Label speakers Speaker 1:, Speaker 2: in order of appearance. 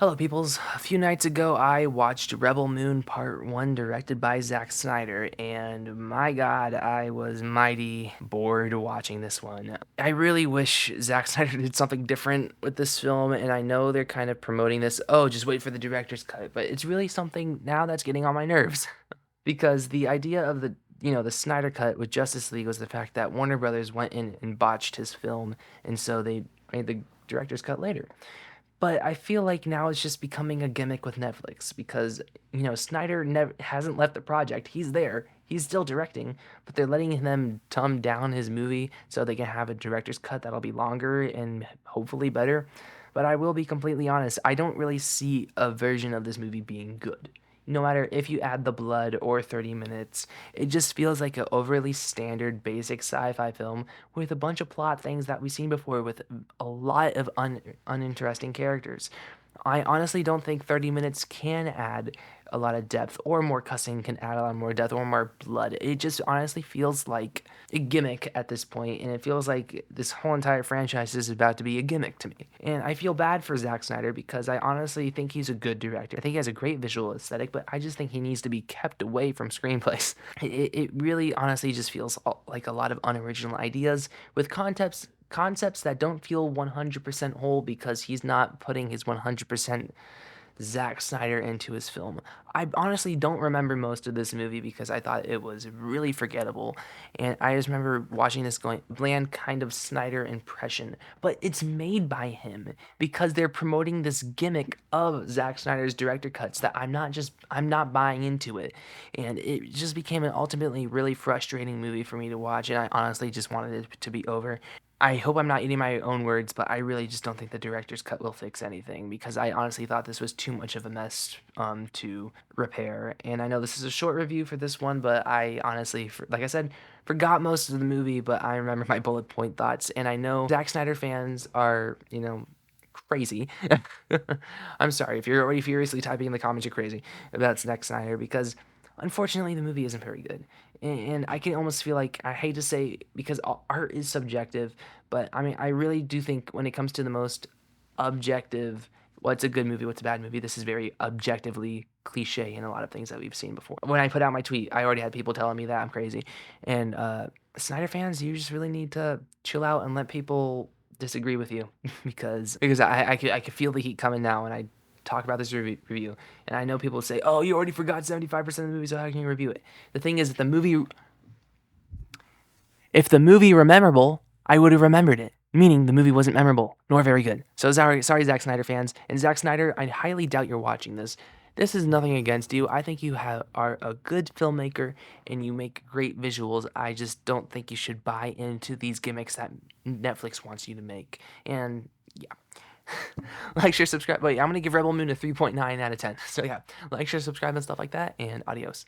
Speaker 1: Hello, peoples. A few nights ago, I watched Rebel Moon Part 1, directed by Zack Snyder, and my god, I was mighty bored watching this one. I really wish Zack Snyder did something different with this film, and I know they're kind of promoting this, oh, just wait for the director's cut, but it's really something now that's getting on my nerves. Because the idea of the Snyder cut with Justice League was the fact that Warner Brothers went in and botched his film, and so they made the director's cut later. But I feel like now it's just becoming a gimmick with Netflix because, Snyder never hasn't left the project. He's there. He's still directing, but they're letting them dumb down his movie so they can have a director's cut that'll be longer and hopefully better. But I will be completely honest, I don't really see a version of this movie being good. No matter if you add the blood or 30 minutes, it just feels like an overly standard basic sci-fi film with a bunch of plot things that we've seen before with a lot of uninteresting characters. I honestly don't think 30 minutes can add a lot of depth, or more cussing can add a lot more depth or more blood. It just honestly feels like a gimmick at this point, and it feels like this whole entire franchise is about to be a gimmick to me. And I feel bad for Zack Snyder because I honestly think he's a good director. I think he has a great visual aesthetic, but I just think he needs to be kept away from screenplays. It really honestly just feels like a lot of unoriginal ideas with concepts that don't feel 100% whole because he's not putting his 100% Zack Snyder into his film. I honestly don't remember most of this movie because I thought it was really forgettable. And I just remember watching this going, bland kind of Snyder impression. But it's made by him because they're promoting this gimmick of Zack Snyder's director cuts that I'm not buying into it. And it just became an ultimately really frustrating movie for me to watch. And I honestly just wanted it to be over. I hope I'm not eating my own words, but I really just don't think the director's cut will fix anything because I honestly thought this was too much of a mess to repair. And I know this is a short review for this one, but I honestly, like I said, forgot most of the movie, but I remember my bullet point thoughts. And I know Zack Snyder fans are, crazy. I'm sorry if you're already furiously typing in the comments, you're crazy about Zack Snyder because unfortunately the movie isn't very good. And I can almost feel like I hate to say because art is subjective, but I mean I really do think when it comes to the most objective, what's a good movie, what's a bad movie, this is very objectively cliche in a lot of things that we've seen before. When I put out my tweet, I already had people telling me that I'm crazy. And Snyder fans, you just really need to chill out and let people disagree with you because I could feel the heat coming now when I talk about this review. And I know people say, "Oh, you already forgot 75% of the movie, so how can you review it?" The thing is, if the movie were memorable, I would have remembered it. Meaning the movie wasn't memorable nor very good. So sorry, Zack Snyder fans. And Zack Snyder, I highly doubt you're watching this. This is nothing against you. I think you are a good filmmaker and you make great visuals. I just don't think you should buy into these gimmicks that Netflix wants you to make. And yeah. Like, share, subscribe. Wait, I'm going to give Rebel Moon a 3.9 out of 10. So yeah, like, share, subscribe, and stuff like that. And adios.